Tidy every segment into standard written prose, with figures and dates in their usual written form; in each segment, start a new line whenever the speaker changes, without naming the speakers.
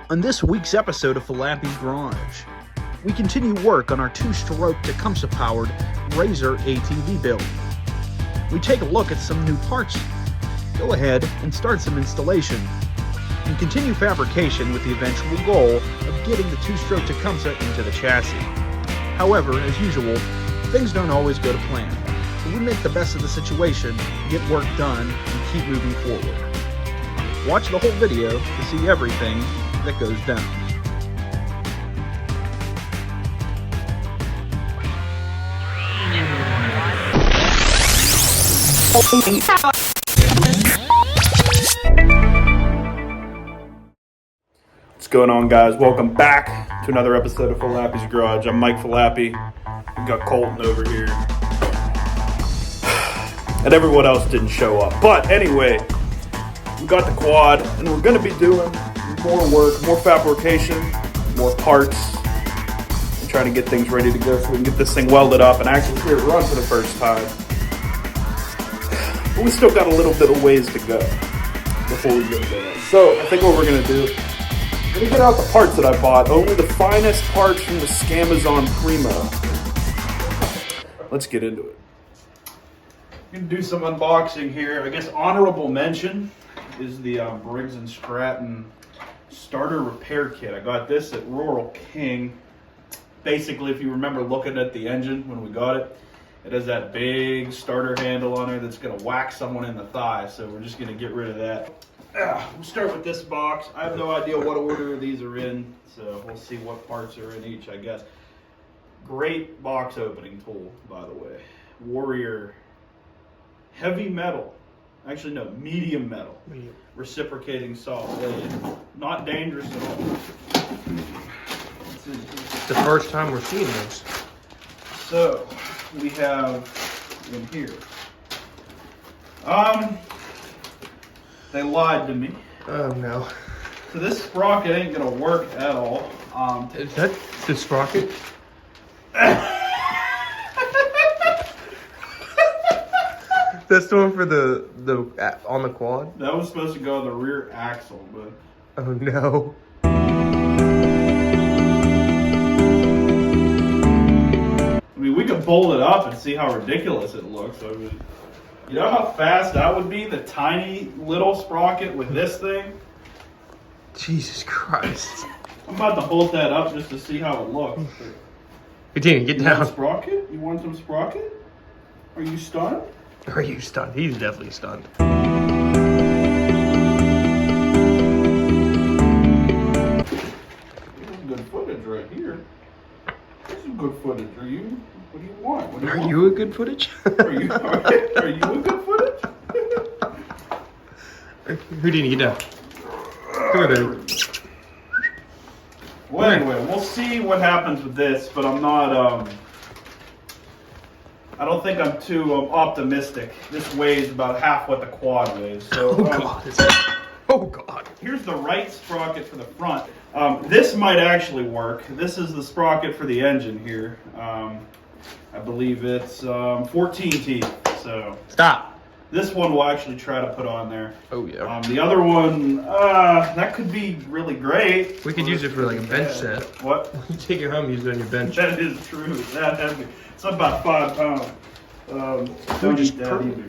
On this week's episode of Falappi's Garage, we continue work on our two-stroke Tecumseh-powered Razor ATV build. We take a look at some new parts, go ahead and start some installation, and continue fabrication with the eventual goal of getting the two-stroke Tecumseh into the chassis. However, as usual, things don't always go to plan, so we make the best of the situation, get work done, and keep moving forward. Watch the whole video to see everything that goes down.
What's going on, guys? Welcome back to another episode of Falappi's Garage. I'm Mike Falappi. We got Colton over here. And everyone else didn't show up. But anyway, we got the quad, and we're going to be doing more work, more fabrication, more parts, and trying to get things ready to go so we can get this thing welded up and actually hear it run for the first time. But we still got a little bit of ways to go before we get there. So I think what we're going to do, I'm going to get out the parts that I bought, only the finest parts from the Scamazon Primo. Let's get into it. I'm going to do some unboxing here. I guess honorable mention is the Briggs & Stratton starter repair kit. I got this at Rural King. Basically, if you remember looking at the engine when we got it, it has that big starter handle on there that's going to whack someone in the thigh, so we're just going to get rid of that. We'll start with this box. I have no idea what order these are in, so we'll see what parts are in each, I guess. Great box opening tool, by the way. Warrior heavy metal. Actually, no, medium metal. Reciprocating saw blade. Not dangerous at all.
It's the first time we're seeing this.
So, we have in here. They lied to me.
Oh no.
So this sprocket ain't gonna work at all.
Is that the sprocket? That's the one for the on the quad?
That was supposed to go on the rear axle, but
Oh no.
I mean, we could bolt it up and see how ridiculous it looks. I mean, you know how fast that would be, the tiny little sprocket with this thing?
Jesus Christ.
I'm about to bolt that up just to see how it looks.
Continue, get
You want
down.
sprocket? You want some sprocket? Are you stunned?
Are you stunned? He's definitely stunned.
Good footage right here. There's some good footage. What do you want? What do you
Are
want?
you a good footage?
Are you a good footage?
Houdini, get down. Come here, baby.
Well, anyway, we'll see what happens with this, but I'm not, I don't think I'm too optimistic. This weighs about half what the quad weighs. So,
Oh God. Oh God.
here's the right sprocket for the front. This might actually work. This is the sprocket for the engine here. I believe it's 14 teeth. So
Stop.
this one we'll actually try to put on there.
Oh yeah.
The other one, that could be really great.
We could use it for like a bench set.
What?
You take it home, use it on your bench.
That is true. That heavy. It's about 5 pounds. Don't eat that either.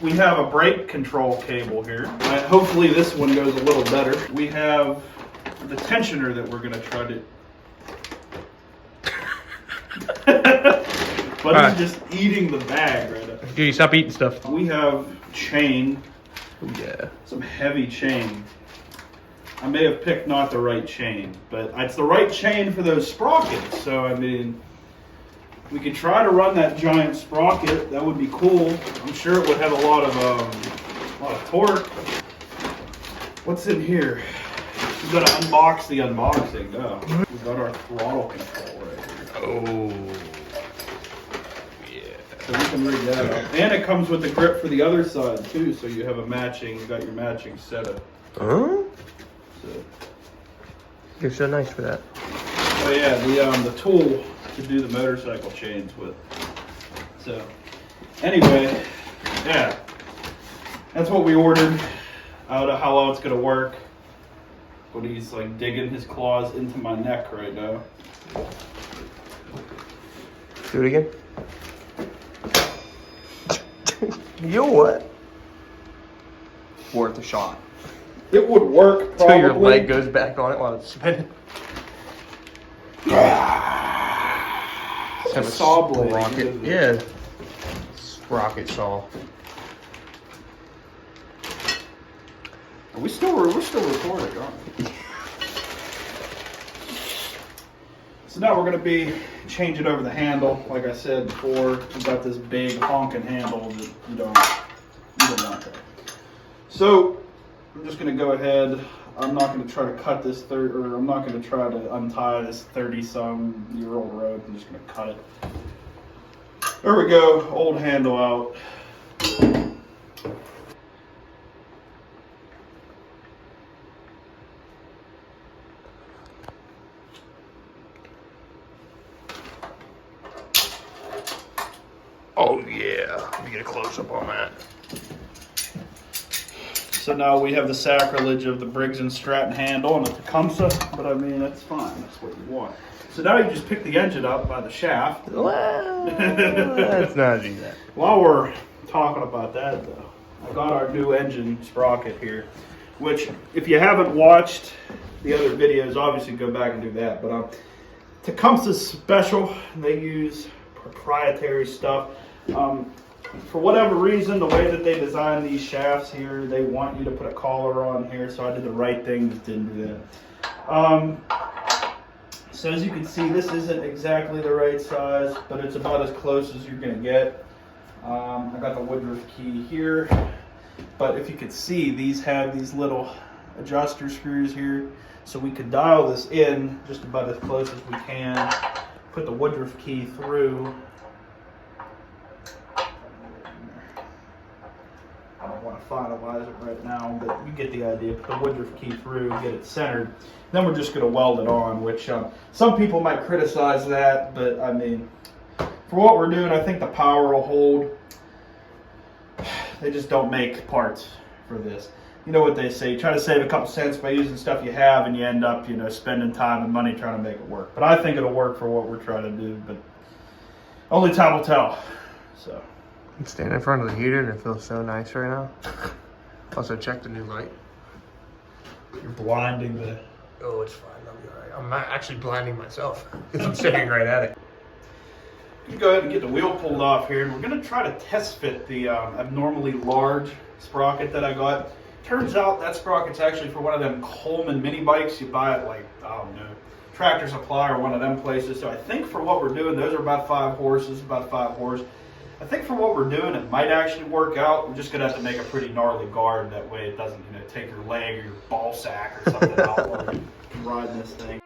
We have a brake control cable here. Hopefully this one goes a little better. We have the tensioner that we're going to try to... But
Alright.
he's just eating the bag right now.
Dude, stop eating stuff.
We have chain,
Oh yeah.
some heavy chain. I may have picked not the right chain, but it's the right chain for those sprockets. So, I mean, we could try to run that giant sprocket. That would be cool. I'm sure it would have a lot of torque. What's in here? We've got to unbox the unboxing. Oh, we've got our throttle control right here.
Oh.
So we can rig that up. And it comes with the grip for the other side too, so you have a matching, you got your matching setup.
Huh?
So,
You're so nice for that.
oh yeah, the tool to do the motorcycle chains with. So, anyway, yeah, that's what we ordered. I don't know how long it's gonna work. but he's like digging his claws into my neck right now.
Do it again. You what? Worth a shot.
It would work probably.
Till your leg goes back on it while it's spinning.
Have a saw blade.
Sprocket. Yeah. Sprocket saw.
We're still recording, aren't we? So now we're going to be changing over the handle. Like I said before, we've got this big honking handle that you don't want that. So I'm just going to go ahead. I'm not going to try to cut this I'm not going to try to untie this 30-some-year-old rope. I'm just going to cut it. There we go. Old handle out.
Oh yeah. Let me get a close up on that.
So now we have the sacrilege of the Briggs & Stratton handle and a Tecumseh, but I mean, that's fine. That's what you want. So now you just pick the engine up by the shaft.
Well, let's not do that.
While we're talking about that, though, I got our new engine sprocket here, which, if you haven't watched the other videos, obviously go back and do that. But Tecumseh's special. They use proprietary stuff. For whatever reason, the way that they design these shafts here, they want you to put a collar on here, so I did the right thing, just didn't do that. So as you can see, this isn't exactly the right size, but it's about as close as you're going to get. I got the Woodruff key here, but if you could see, these have these little adjuster screws here, so we could dial this in just about as close as we can, put the Woodruff key through. I don't want to finalize it right now, but you get the idea. Put the Woodruff key through, get it centered. Then we're just going to weld it on, which some people might criticize that, but I mean, for what we're doing, I think the power will hold. They just don't make parts for this. You know what they say, try to save a couple cents by using stuff you have, and you end up, spending time and money trying to make it work. But I think it'll work for what we're trying to do, but only time will tell. So.
I'm standing in front of the heater and it feels so nice right now. Also, check the new light.
You're blinding the...
Oh, it's fine. I'll be alright. I'm not actually blinding myself because I'm staring right at it.
You go ahead and get the wheel pulled off here, and we're going to try to test fit the abnormally large sprocket that I got. Turns out that sprocket's actually for one of them Coleman mini bikes. You buy it like, I don't know, Tractor Supply or one of them places. So I think for what we're doing, those are about 5 horses, about 5 horse. I think for what we're doing, it might actually work out. We're just going to have to make a pretty gnarly guard. That way it doesn't take your leg or your ball sack or something out while you're riding this thing.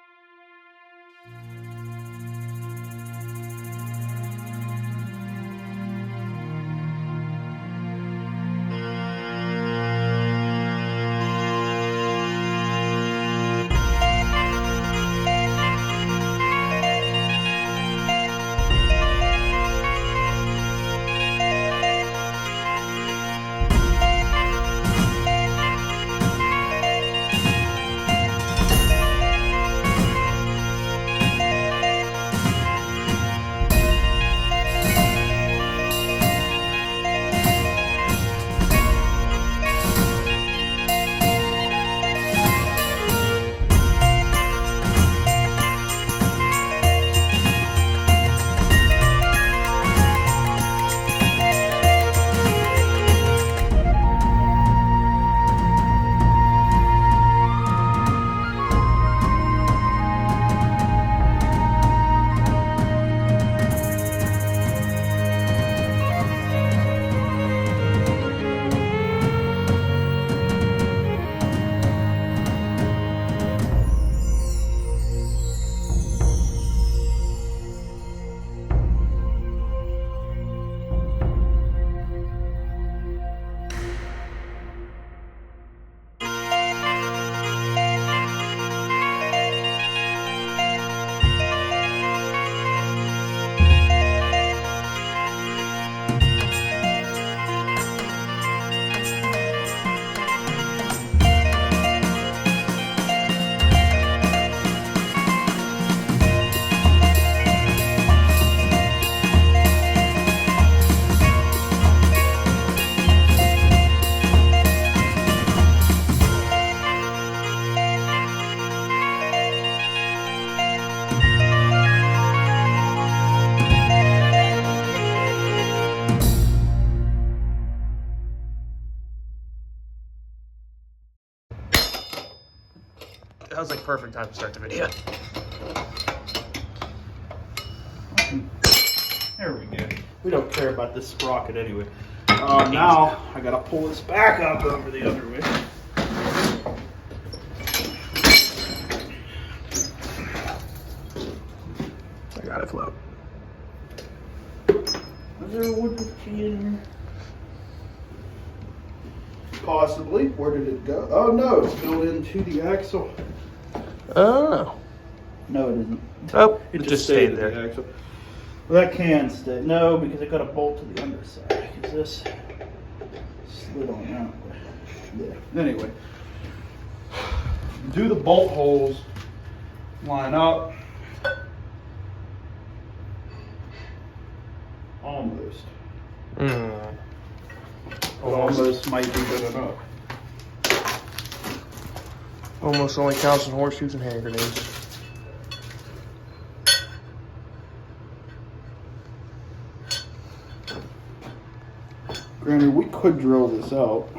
That was like perfect time to start the video.
There we go. We don't care about this sprocket anyway. Now I gotta pull this back up over the other way.
I got it float.
Is there a wood key in here? Possibly. Where did it go? Oh no, it's built into the axle.
Oh.
No, it isn't.
Oh,
It
just
stayed
stayed
at
there.
the axle. Well, that can stay. No, because it got a bolt to the underside. Because this slid on out. Yeah. Anyway, do the bolt holes line up? Almost. Almost might be good enough.
Almost only counts in horseshoes and hand grenades.
Granted, we could drill this out.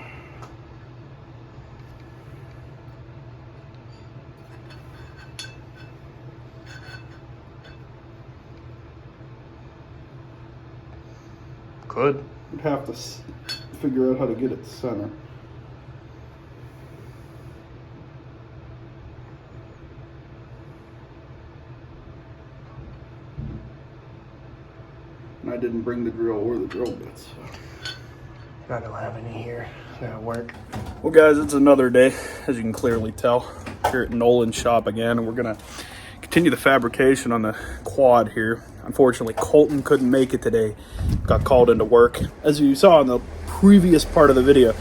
Could.
We'd have to figure out how to get it center. And I didn't bring the drill or the drill bits. So.
I don't have any here. That'll work.
Well, guys, it's another day, as you can clearly tell, here at Nolan's shop again, and we're gonna continue the fabrication on the quad here. Unfortunately, Colton couldn't make it today. Got called into work. As you saw in the previous part of the video,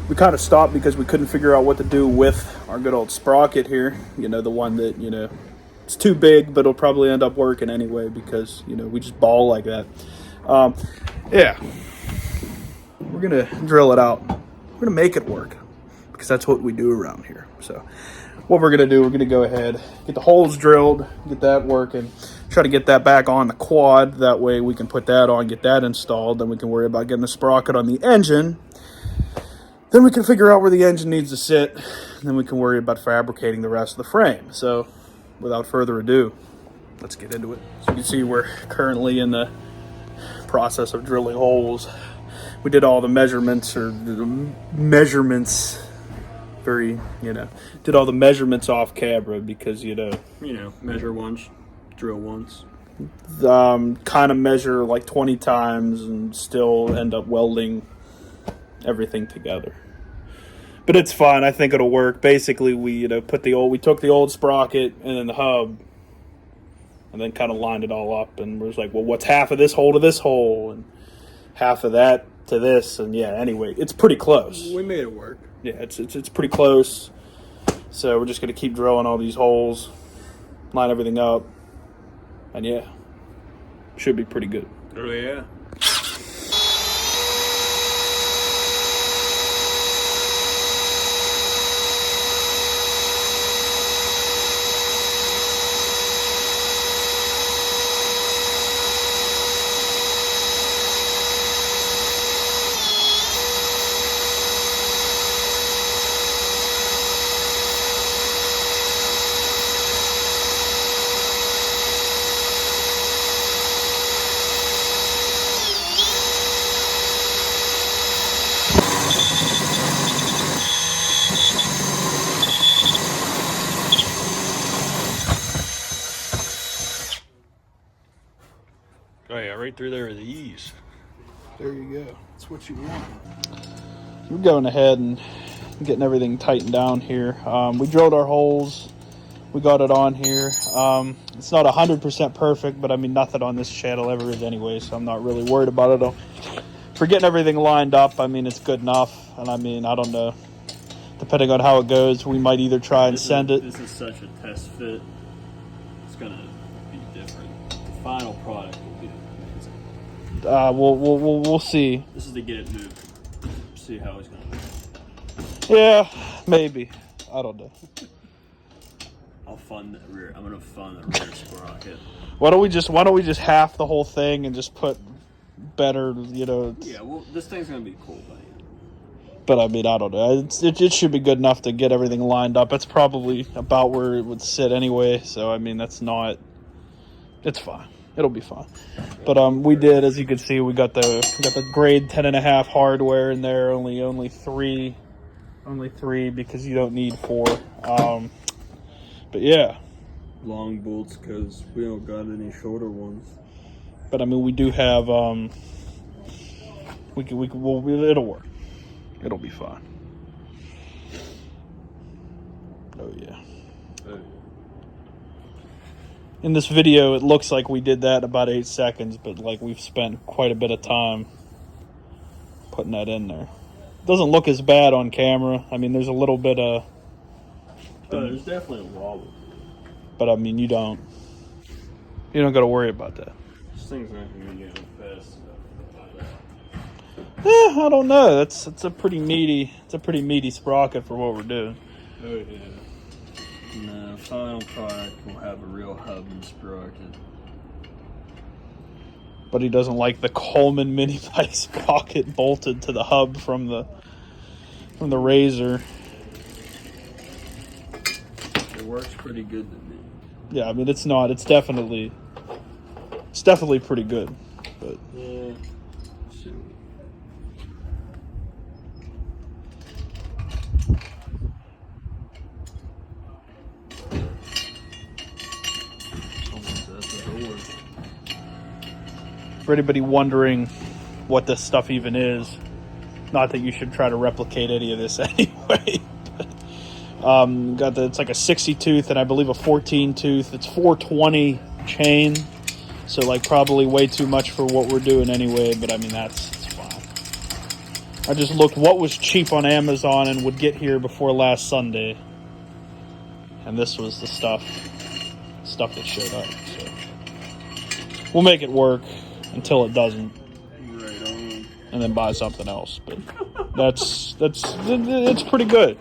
we kind of stopped because we couldn't figure out what to do with our good old sprocket here. You know, the one that, you know, it's too big, but it'll probably end up working anyway because, you know, we just ball like that. Yeah. We're gonna drill it out. We're gonna make it work because that's what we do around here. So what we're gonna do, we're gonna go ahead, get the holes drilled, get that working, try to get that back on the quad. That way we can put that on, get that installed. Then we can worry about getting the sprocket on the engine. Then we can figure out where the engine needs to sit. And then we can worry about fabricating the rest of the frame. So without further ado, let's get into it. So you can see we're currently in the process of drilling holes. We did all the measurements very, did all the measurements off camera because, measure once, drill once. Kind of measure like 20 times and still end up welding everything together. But it's fine. I think it'll work. Basically, we took the old sprocket and then the hub and then kind of lined it all up and was like, well, what's half of this hole to this hole and half of that to this, and yeah, anyway, it's pretty close.
We made it work.
Yeah, it's pretty close. So we're just gonna keep drilling all these holes, line everything up, and yeah, should be pretty good.
Oh yeah.
Oh yeah, right through there with ease.
There you go. That's what you want. We're going ahead and getting everything tightened down here. We drilled our holes. We got it on here. It's not 100% perfect, but I mean, nothing on this channel ever is anyway, so I'm not really worried about it. For getting everything lined up, I mean, it's good enough. And I mean, I don't know. Depending on how it goes, we might either try and send it.
This is such a test fit. It's gonna be different. The final product will be amazing.
We'll see.
This is to get it moved. See how it's gonna look.
Yeah, maybe. I don't know.
I'm gonna fund the rear sprocket.
Why don't we just half the whole thing and just put better,
Yeah, well, this thing's gonna be cool, buddy.
But I mean, I don't know. It should be good enough to get everything lined up. It's probably about where it would sit anyway. So I mean, it's fine. It'll be fine. But we did, as you can see, we got the grade 10.5 hardware in there. Only three because you don't need 4. But yeah,
Long bolts because we don't got any shorter ones.
but I mean, we do have it'll work. It'll be fine. Oh yeah. In this video, it looks like we did that in about 8 seconds, but like we've spent quite a bit of time putting that in there. Doesn't look as bad on camera. I mean, there's a little bit of...
There's definitely a wobble.
But I mean, you don't got to worry about that.
This thing's not going to get fast enough.
I don't know. It's a pretty meaty sprocket for what we're doing.
Oh yeah. No, final product will have a real hub and sprocket.
But he doesn't like the Coleman mini bike sprocket bolted to the hub from the Razor.
It works pretty good to me.
Yeah, I mean it's definitely pretty good. But
Yeah. Shoot. Someone's at the door.
for anybody wondering what this stuff even is, not that you should try to replicate any of this anyway. But, it's like a 60 tooth and I believe a 14 tooth. It's 420 chain, so like probably way too much for what we're doing anyway. But I mean it's fine. I just looked what was cheap on Amazon and would get here before last Sunday, and this was the stuff that showed up. So we'll make it work until it doesn't,
Right on.
and then buy something else. But it's pretty good.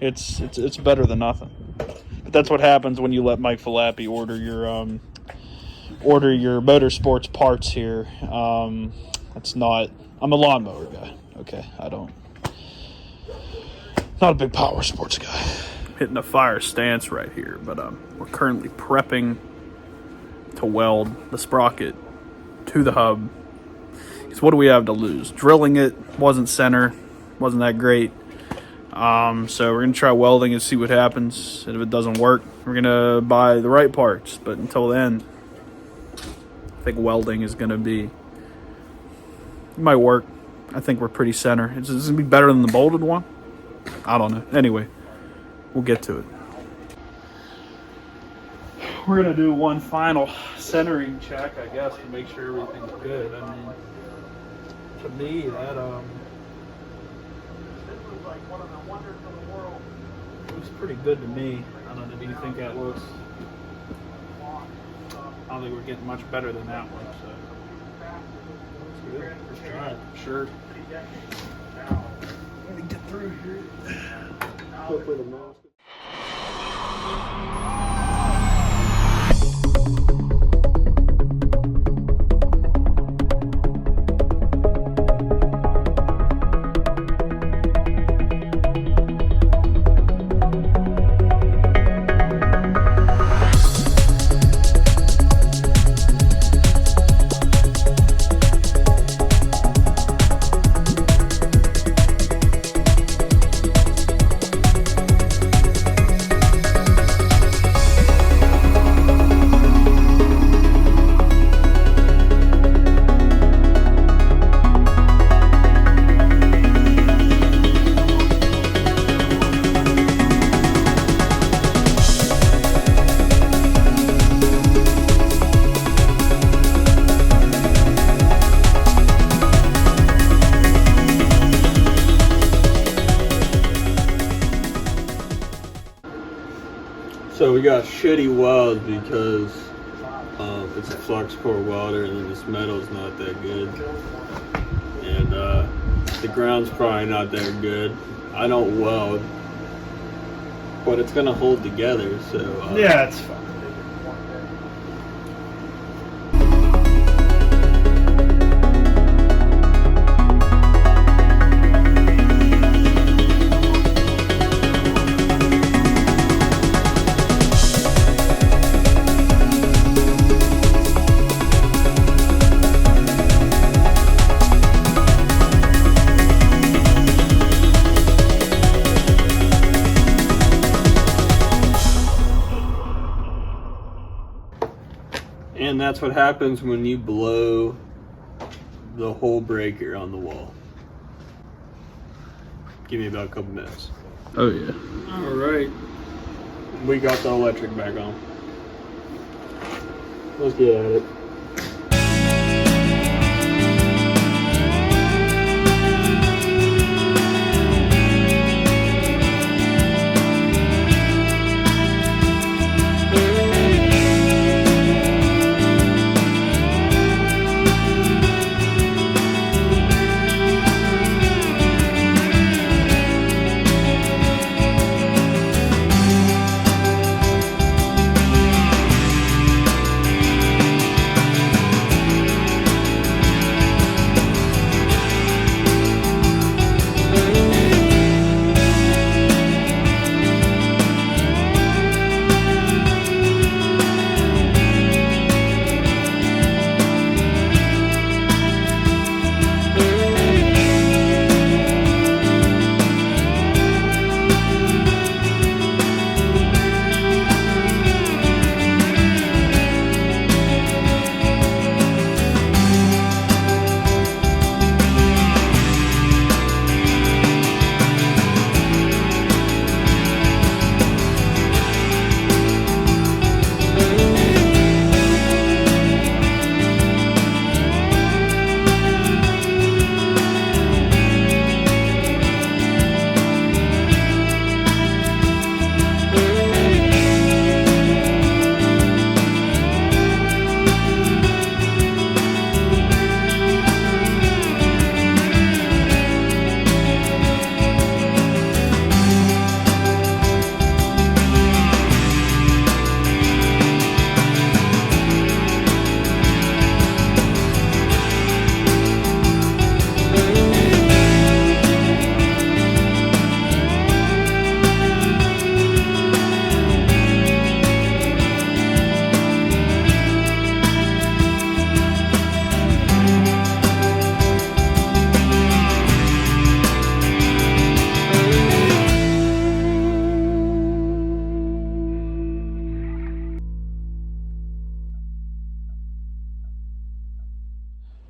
It's better than nothing. But that's what happens when you let Mike Falappi order your motorsports parts here. I'm a lawnmower guy. Okay, not a big power sports guy. Hitting a fire stance right here, but we're currently prepping to weld the sprocket to the hub. Because what do we have to lose? Drilling it wasn't that great. So we're gonna try welding and see what happens. And if it doesn't work, we're gonna buy the right parts. But until then, I think welding is gonna be. It might work. I think we're pretty center. Is this gonna be better than the bolted one? I don't know. Anyway, we'll get to it. We're gonna do one final centering check, I guess, to make sure everything's good. I mean, to me, that looks pretty good to me. I don't know. Do you think that looks? I don't think we're getting much better than that one. So it's good. Let's try it. Sure. Let me get through here. Hopefully the mouse.
So we got shitty welds because it's a flux core welder and this metal's not that good. And the ground's probably not that good. I don't weld, but it's gonna hold together, so
Yeah, it's fine.
And that's what happens when you blow the hole breaker on the wall. Give me about a couple minutes.
Oh yeah.
All right. We got the electric back on. Let's get at it.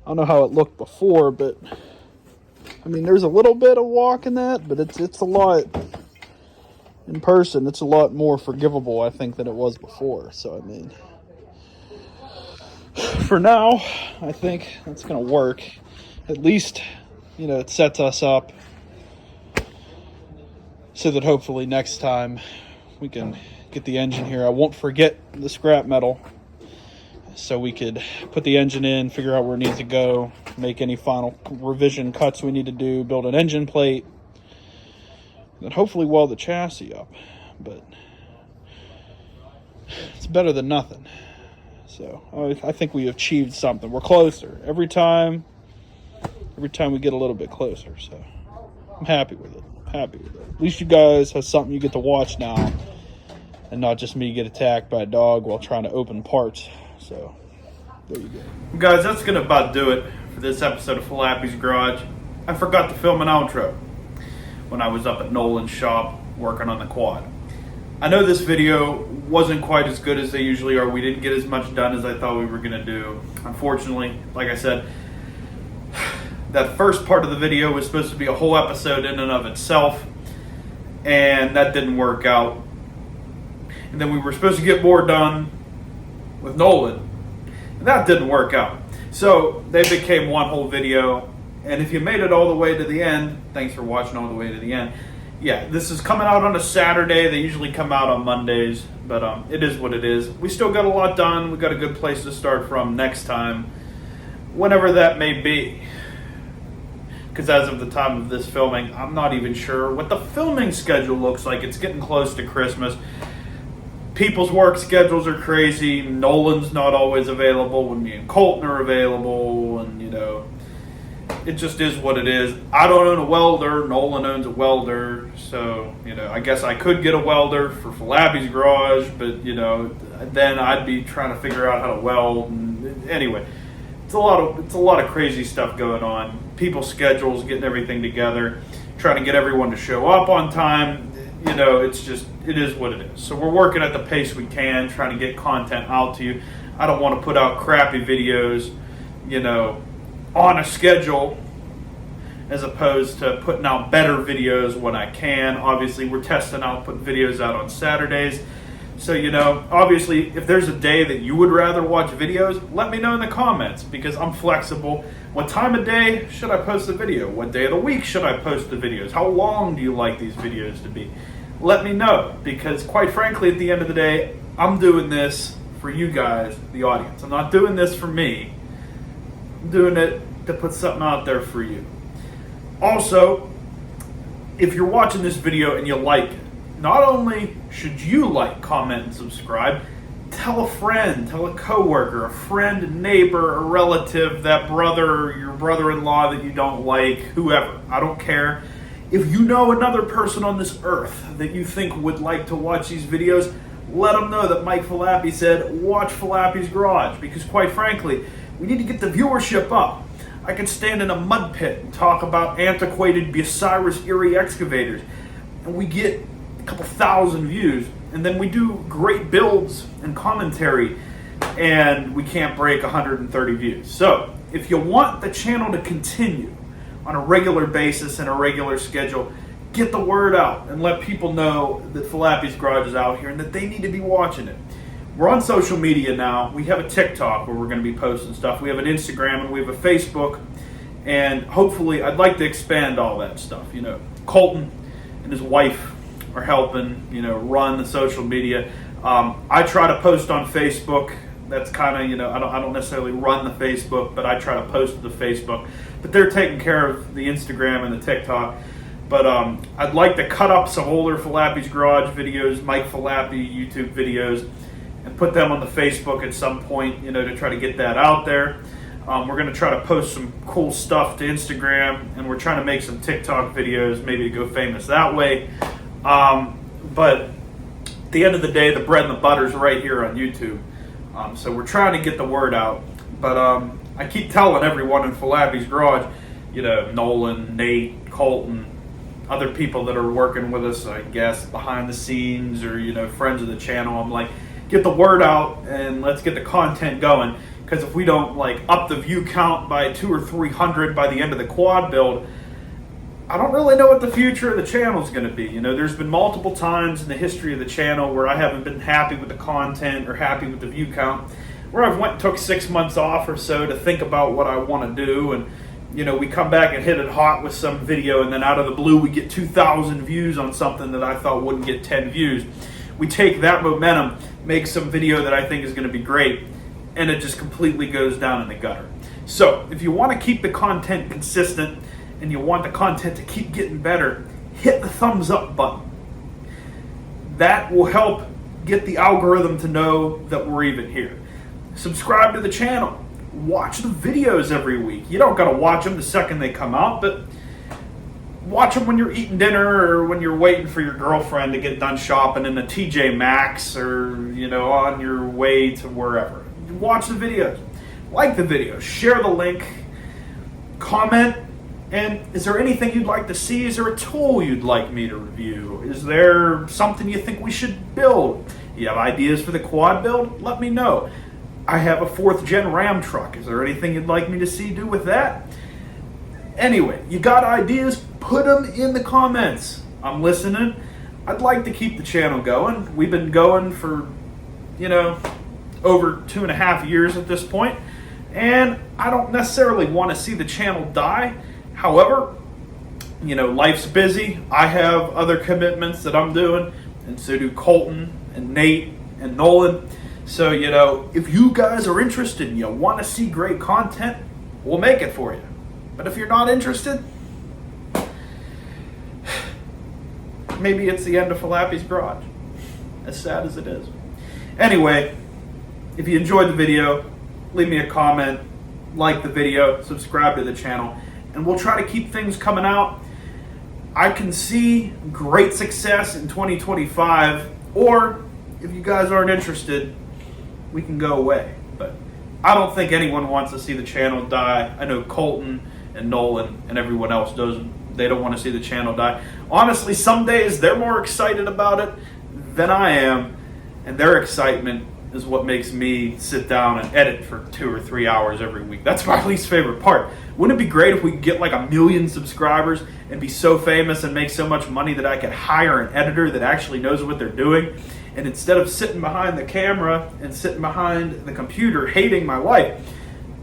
I don't know how it looked before, but I mean, there's a little bit of walk in that, but it's a lot in person. It's a lot more forgivable, I think, than it was before. So, I mean, for now, I think that's going to work. At least, you know, it sets us up so that hopefully next time we can get the engine here. I won't forget the scrap metal, so we could put the engine in, figure out where it needs to go, make any final revision cuts we need to do, build an engine plate, then hopefully weld the chassis up. But it's better than nothing. So I think we achieved something. We're closer every time we get a little bit closer. So I'm happy with it. At least you guys have something you get to watch now, and not just me get attacked by a dog while trying to open parts. So, there you go.
Well, guys, that's going to about do it for this episode of Falappi's Garage. I forgot to film an outro when I was up at Nolan's shop working on the quad. I know this video wasn't quite as good as they usually are. We didn't get as much done as I thought we were going to do. Unfortunately, like I said, that first part of the video was supposed to be a whole episode in and of itself, and that didn't work out. And then we were supposed to get more done with Nolan, and that didn't work out. So they became one whole video, and if you made it all the way to the end, thanks for watching all the way to the end. Yeah, this is coming out on a Saturday. They usually come out on Mondays, but it is what it is. We still got a lot done. We got a good place to start from next time, whenever that may be. Because as of the time of this filming, I'm not even sure what the filming schedule looks like. It's getting close to Christmas. People's work schedules are crazy. Nolan's not always available when me and Colton are available, and you know, it just is what it is. I don't own a welder. Nolan owns a welder, so you know, I guess I could get a welder for Falappi's Garage, but you know, then I'd be trying to figure out how to weld. And anyway, it's a lot of crazy stuff going on. People's schedules, getting everything together, trying to get everyone to show up on time. You know, it is what it is. So we're working at the pace we can, trying to get content out to you. I don't want to put out crappy videos, on a schedule, as opposed to putting out better videos when I can. Obviously, we're testing out putting videos out on Saturdays. So, obviously, if there's a day that you would rather watch videos, let me know in the comments, because I'm flexible. What time of day should I post the video? What day of the week should I post the videos? How long do you like these videos to be? Let me know, because quite frankly, at the end of the day, I'm doing this for you guys, the audience. I'm not doing this for me. I'm doing it to put something out there for you. Also, if you're watching this video and you like it, not only should you like, comment, and subscribe, tell a friend, tell a coworker, a friend, a neighbor, a relative, that brother, or your brother-in-law that you don't like, whoever. I don't care. If you know another person on this earth that you think would like to watch these videos, let them know that Mike Falappi said, watch Falappi's Garage, because quite frankly, we need to get the viewership up. I could stand in a mud pit and talk about antiquated Bucyrus Erie excavators, and we get a couple thousand views, and then we do great builds and commentary, and we can't break 130 views. So, if you want the channel to continue on a regular basis and a regular schedule, get the word out and let people know that Falappi's Garage is out here and that they need to be watching it. We're on social media now. We have a TikTok where we're going to be posting stuff. We have an Instagram and we have a Facebook. And hopefully, I'd like to expand all that stuff. Colton and his wife are helping, run the social media. I try to post on Facebook. That's kind of, I don't necessarily run the Facebook, but I try to post to the Facebook. But they're taking care of the Instagram and the TikTok. But I'd like to cut up some older Falappi's Garage videos, Mike Falappi YouTube videos, and put them on the Facebook at some point, to try to get that out there. We're going to try to post some cool stuff to Instagram, and we're trying to make some TikTok videos, maybe to go famous that way. But at the end of the day, the bread and the butter is right here on YouTube. So we're trying to get the word out. But I keep telling everyone in Falappi's Garage, Nolan, Nate, Colton, other people that are working with us, I guess, behind the scenes, or, friends of the channel. I'm like, get the word out and let's get the content going. Because if we don't up the view count by 200 or 300 by the end of the quad build, I don't really know what the future of the channel is going to be. There's been multiple times in the history of the channel where I haven't been happy with the content or happy with the view count, where I've went and took 6 months off or so to think about what I want to do, and we come back and hit it hot with some video, and then out of the blue we get 2,000 views on something that I thought wouldn't get 10 views. We take that momentum, make some video that I think is going to be great, and it just completely goes down in the gutter. So if you want to keep the content consistent and you want the content to keep getting better, hit the thumbs up button. That will help get the algorithm to know that we're even here. Subscribe to the channel. Watch the videos every week. You don't got to watch them the second they come out, but watch them when you're eating dinner or when you're waiting for your girlfriend to get done shopping in a TJ Maxx, or on your way to wherever. Watch the videos. Like the videos. Share the link. Comment. And is there anything you'd like to see? Is there a tool you'd like me to review? Is there something you think we should build? You have ideas for the quad build? Let me know. I have a 4th gen Ram truck. Is there anything you'd like me to see do with that? Anyway, you got ideas? Put them in the comments. I'm listening. I'd like to keep the channel going. We've been going for, over 2.5 years at this point, and I don't necessarily want to see the channel die. However, life's busy. I have other commitments that I'm doing, and so do Colton and Nate and Nolan. So, if you guys are interested and you want to see great content, we'll make it for you. But if you're not interested, maybe it's the end of Falappi's Garage. As sad as it is. Anyway, if you enjoyed the video, leave me a comment, like the video, subscribe to the channel, and we'll try to keep things coming out. I can see great success in 2025, or if you guys aren't interested, we can go away. But I don't think anyone wants to see the channel die. I know Colton and Nolan and everyone else doesn't. They don't want to see the channel die. Honestly, some days they're more excited about it than I am, and their excitement is what makes me sit down and edit for 2 or 3 hours every week. That's my least favorite part. Wouldn't it be great if we could get like 1 million subscribers and be so famous and make so much money that I could hire an editor that actually knows what they're doing? And instead of sitting behind the camera and sitting behind the computer hating my life,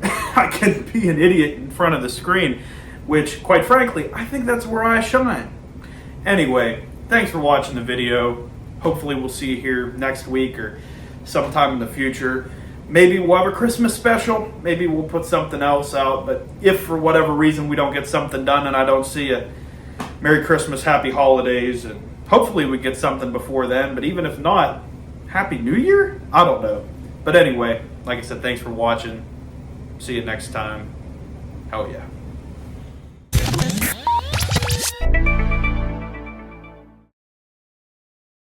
I can be an idiot in front of the screen, which, quite frankly, I think that's where I shine. Anyway, thanks for watching the video. Hopefully we'll see you here next week or sometime in the future. Maybe we'll have a Christmas special. Maybe we'll put something else out. But if for whatever reason we don't get something done and I don't see it, Merry Christmas, Happy Holidays, and hopefully we get something before then. But even if not, Happy New Year? I don't know. But anyway, like I said, thanks for watching. See you next time. Hell yeah.